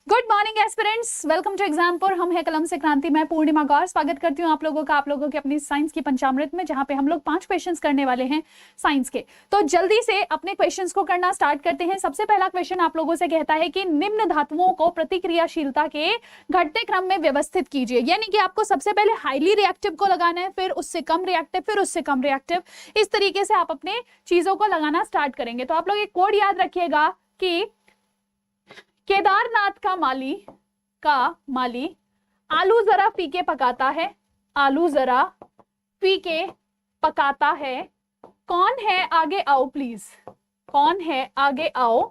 Good morning aspirants, welcome to Exampur. हम है कलम से क्रांति, मैं पूर्णिमा गौर स्वागत करती हूँ आप लोगों के अपनी साइंस की पंचामृत में, जहां पे हम लोग 5 क्वेश्चंस करने वाले हैं साइंस के। तो जल्दी से अपने क्वेश्चंस को करना स्टार्ट करते हैं। सबसे पहला क्वेश्चन आप लोगों से कहता है कि निम्न धातुओं को प्रतिक्रियाशीलता के घटते क्रम में व्यवस्थित कीजिए। यानी कि आपको सबसे पहले हाईली रिएक्टिव को लगाना है, फिर उससे कम रिएक्टिव, फिर उससे कम रिएक्टिव। इस तरीके से आप अपने चीजों को लगाना स्टार्ट करेंगे। तो आप लोग एक कोड याद रखिएगा कि केदारनाथ का माली आलू जरा फीके पकाता है, आलू जरा फीके पकाता है। कौन है आगे आओ प्लीज, कौन है आगे आओ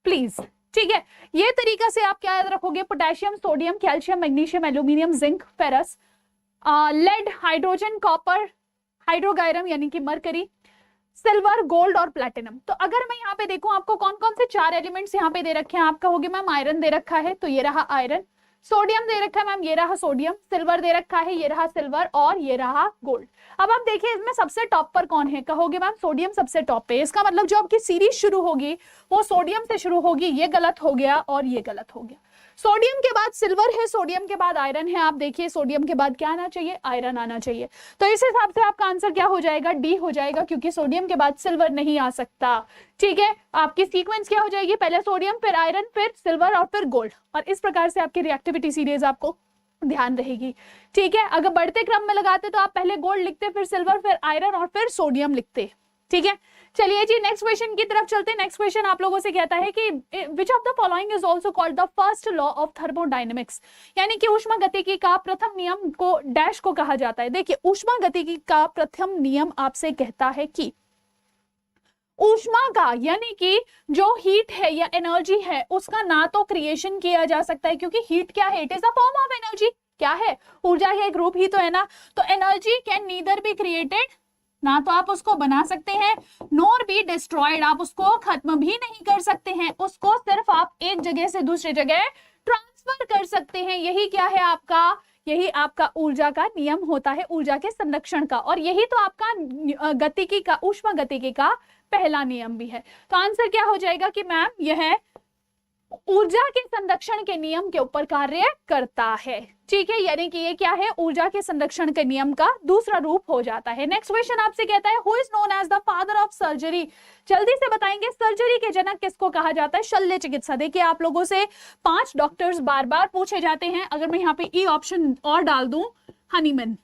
प्लीज। ठीक है, ये तरीका से आप क्या याद रखोगे? Potassium, sodium, calcium, magnesium, aluminium, zinc, ferrous, lead, hydrogen, copper, hydrargyrum यानी कि मरकरी, सिल्वर, गोल्ड और प्लैटिनम। तो अगर मैं यहाँ पे देखूं आपको कौन कौन से 4 एलिमेंट्स यहाँ पे दे रखे हैं, आप कहोगे मैम आयरन दे रखा है, तो ये रहा आयरन। सोडियम दे रखा है मैम, ये रहा सोडियम। सिल्वर दे रखा है, ये रहा सिल्वर, और ये रहा गोल्ड। अब आप देखिए इसमें सबसे टॉप पर कौन है, कहोगे मैम सोडियम सबसे टॉप पे। इसका मतलब जो आपकी सीरीज शुरू होगी वो सोडियम से शुरू होगी। ये गलत हो गया और ये गलत हो गया। सोडियम के बाद सिल्वर है, सोडियम के बाद आयरन है। आप देखिए सोडियम के बाद क्या आना चाहिए? आयरन आना चाहिए। तो इस हिसाब से आपका आंसर क्या हो जाएगा? डी हो जाएगा, क्योंकि सोडियम के बाद सिल्वर नहीं आ सकता। ठीक है, आपकी सीक्वेंस क्या हो जाएगी? पहले सोडियम, फिर आयरन, फिर सिल्वर और फिर गोल्ड। और इस प्रकार से आपकी रिएक्टिविटी सीरीज आपको ध्यान रहेगी। ठीक है, अगर बढ़ते क्रम में लगाते तो आप पहले गोल्ड लिखते, फिर सिल्वर, फिर आयरन और फिर सोडियम लिखते। ठीक है, चलिए जी नेक्स्ट क्वेश्चन की तरफ चलते हैं। नेक्स्ट क्वेश्चन आप लोगों से कहता है कि which of the following is also called the first law of thermodynamics. यानी कि ऊष्मागतिकी का प्रथम नियम को डैश को कहा जाता है। देखिए ऊष्मागतिकी का प्रथम नियम आपसे कहता है कि ऊष्मा का यानी कि जो हीट है या एनर्जी है उसका ना तो क्रिएशन किया जा सकता है, क्योंकि हीट क्या है? It is a form of energy. क्या है? ऊर्जा है, एक रूप ही तो है ना। तो energy can neither be created, ना तो आप उसको बना सकते हैं, नॉर बी डिस्ट्रॉयड, आप उसको खत्म भी नहीं कर सकते हैं। उसको सिर्फ आप एक जगह से दूसरी जगह ट्रांसफर कर सकते हैं। यही क्या है आपका? यही आपका ऊर्जा का नियम होता है, ऊर्जा के संरक्षण का। और यही तो आपका गतिकी का, ऊष्मा गतिकी का पहला नियम भी है। तो आंसर क्या हो जाएगा कि मैम यह ऊर्जा के संरक्षण के नियम के ऊपर कार्य करता है। ठीक है, यानी कि ये क्या है? ऊर्जा के संरक्षण के नियम का दूसरा रूप हो जाता है। नेक्स्ट क्वेश्चन आपसे कहता है who is known as the father of surgery. जल्दी से बताएंगे सर्जरी के जनक किसको कहा जाता है? शल्य चिकित्सा। देखिए आप लोगों से 5 डॉक्टर्स बार बार पूछे जाते हैं। अगर मैं यहाँ पे ई ऑप्शन और डाल दूं, हनीमैन,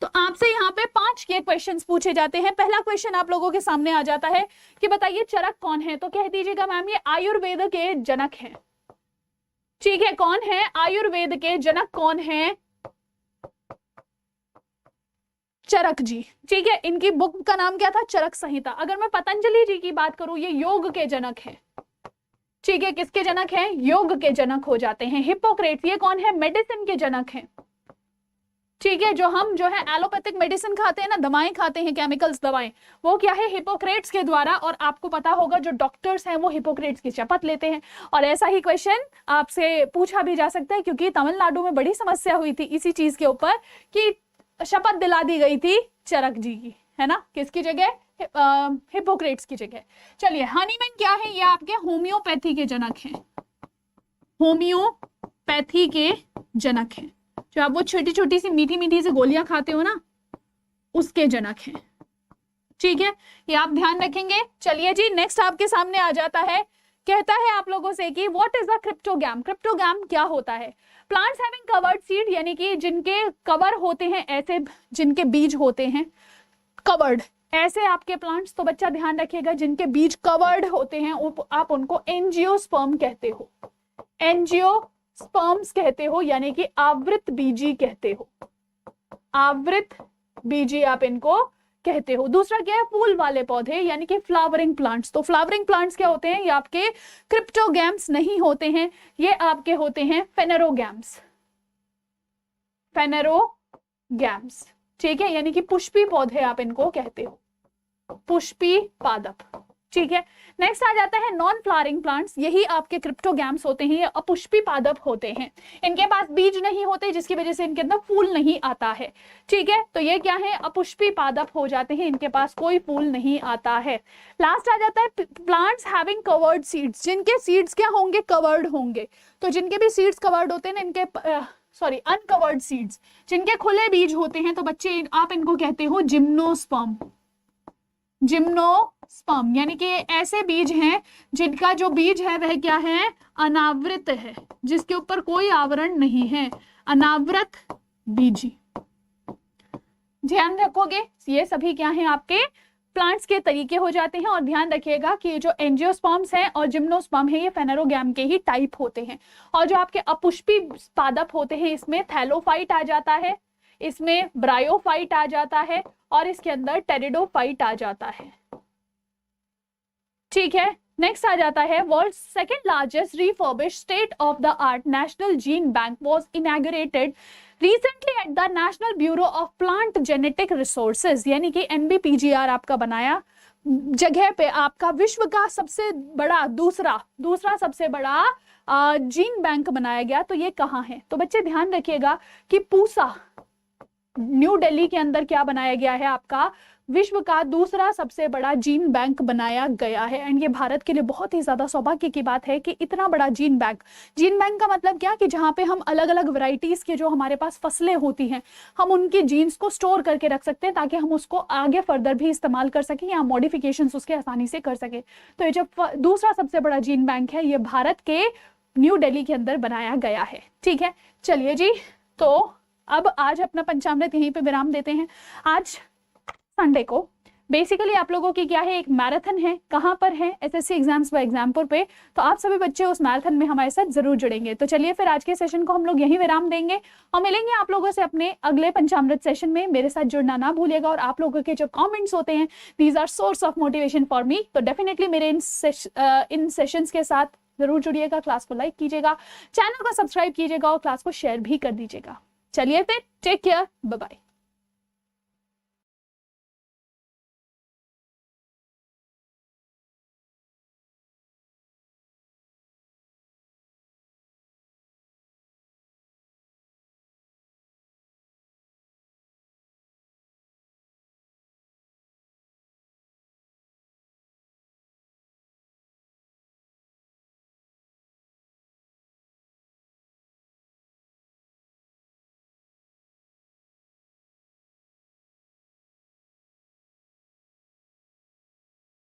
तो आपसे यहाँ पे 5 के क्वेश्चंस पूछे जाते हैं। पहला क्वेश्चन आप लोगों के सामने आ जाता है कि बताइए चरक कौन है? तो कह दीजिएगा मैम ये आयुर्वेद के जनक हैं। ठीक है, कौन है? आयुर्वेद के जनक कौन है? चरक जी। ठीक है, इनकी बुक का नाम क्या था? चरक संहिता। अगर मैं पतंजलि जी की बात करूं, ये योग के जनक हैं। ठीक है, किसके जनक हैं? योग के जनक हो जाते हैं। हिप्पोक्रेट्स, ये कौन है? मेडिसिन के जनक हैं। ठीक है, जो हम जो है एलोपैथिक मेडिसिन खाते हैं ना, दवाएं खाते हैं, केमिकल्स दवाएं, वो क्या है? हिप्पोक्रेट्स के द्वारा। और आपको पता होगा जो डॉक्टर्स हैं वो हिप्पोक्रेट्स की शपथ लेते हैं। और ऐसा ही क्वेश्चन आपसे पूछा भी जा सकता है, क्योंकि तमिलनाडु में बड़ी समस्या हुई थी इसी चीज के ऊपर कि शपथ दिला दी गई थी चरक जी की, है ना? किसकी जगह? हिप्पोक्रेट्स की जगह। चलिए हनीमैन क्या है? ये आपके होम्योपैथी के जनक हैं। होम्योपैथी के जनक हैं। जो आप वो छोटी छोटी सी मीठी मीठी सी गोलियां खाते हो ना, उसके जनक हैं। ठीक है, ये आप ध्यान रखेंगे। चलिए जी नेक्स्ट आपके सामने आ जाता है, कहता है आप लोगों से कि what is the cryptogam. Cryptogam क्या होता है? प्लांट्स हैविंग कवर्ड सीड, यानी कि जिनके कवर होते हैं, ऐसे जिनके बीज होते हैं कवर्ड, ऐसे आपके प्लांट्स। तो बच्चा ध्यान रखिएगा, जिनके बीज कवर्ड होते हैं आप उनको एंजियोस्पर्म कहते हो। एंजियोस्पर्म्स कहते हो, यानी कि आवृत बीजी कहते हो। आवृत बीजी आप इनको कहते हो। दूसरा क्या है? फूल वाले पौधे, यानी कि फ्लावरिंग प्लांट्स। तो फ्लावरिंग प्लांट्स क्या होते हैं? ये आपके क्रिप्टोगैम्स नहीं होते हैं, ये आपके होते हैं फेनेरोगैम्स। फेनेरोगैम्स। ठीक है, यानी कि पुष्पी पौधे आप इनको कहते हो, पुष्पी पादप। ठीक है। नेक्स्ट आ जाता है नॉन फ्लावरिंग प्लांट्स, यही आपके क्रिप्टोगैम्स होते हैं, ये अपुष्पी पादप होते हैं, इनके पास बीज नहीं होते जिसकी वजह से इनके अंदर फूल नहीं आता है। ठीक है, तो ये क्या है, अपुष्पी पादप हो जाते हैं, इनके पास कोई फूल नहीं आता है। लास्ट आ जाता है प्लांट्स हैविंग कवर्ड सीड्स, जिनके सीड्स क्या होंगे, कवर्ड होंगे। तो जिनके भी सीड्स कवर्ड होते हैं ना, इनके अनकवर्ड सीड्स, जिनके खुले बीज होते हैं, तो बच्चे आप इनको कहते हो जिम्नोस्पर्म। जिम्नोस्पर्म यानी कि ऐसे बीज हैं जिनका जो बीज है वह क्या है, अनावृत है, जिसके ऊपर कोई आवरण नहीं है, अनावृत बीजी। ध्यान रखोगे, ये सभी क्या हैं, आपके प्लांट्स के तरीके हो जाते हैं। और ध्यान रखिएगा कि जो एंजियोस्पर्म्स हैं और जिम्नोस्पर्म है, ये फेनेरोगैम के ही टाइप होते हैं। और जो आपके अपुष्पी पादप होते हैं, इसमें थैलोफाइट आ जाता है, इसमें ब्रायोफाइट आ जाता है, और इसके अंदर टेरिडोफाइट आ जाता है। ठीक है, नेक्स्ट आ जाता है world second largest refurbished state of the art national gene bank was inaugurated recently at the national bureau of plant genetic resources, यानी कि NBPGR आपका बनाया जगह पे आपका विश्व का सबसे बड़ा दूसरा सबसे बड़ा जीन बैंक बनाया गया। तो ये कहाँ है, तो बच्चे ध्यान रखिएगा कि पूसा न्यू दिल्ली के अंदर क्या बनाया गया है, आपका विश्व का दूसरा सबसे बड़ा जीन बैंक बनाया गया है। एंड ये भारत के लिए बहुत ही ज्यादा सौभाग्य की बात है कि इतना बड़ा जीन बैंक का मतलब क्या कि जहाँ पे हम अलग अलग वैरायटीज के जो हमारे पास फसलें होती हैं, हम उनके जीन्स को स्टोर करके रख सकते हैं ताकि हम उसको आगे फर्दर भी इस्तेमाल कर सकें या मॉडिफिकेशंस उसके आसानी से कर सके। तो ये जो दूसरा सबसे बड़ा जीन बैंक है, ये भारत के न्यू दिल्ली के अंदर बनाया गया है। ठीक है, चलिए जी, तो अब आज अपना पंचामृत यहीं पे विराम देते हैं। आज संडे को बेसिकली आप लोगों की क्या है, एक मैराथन है। कहाँ पर है, SSC एग्जाम्स व एग्जामपुर पे। तो आप सभी बच्चे उस मैराथन में हमारे साथ जरूर जुड़ेंगे। तो चलिए फिर आज के सेशन को हम लोग यहीं विराम देंगे और मिलेंगे आप लोगों से अपने अगले पंचामृत सेशन में। मेरे साथ जुड़ना ना भूलिएगा, और आप लोगों के जो कमेंट्स होते हैं, these are source of motivation for me. तो डेफिनेटली मेरे इन सेशंस के साथ जरूर जुड़िएगा, क्लास को लाइक कीजिएगा, चैनल को सब्सक्राइब कीजिएगा और क्लास को शेयर भी कर दीजिएगा। चलिए फिर, टेक केयर, बाय बाय।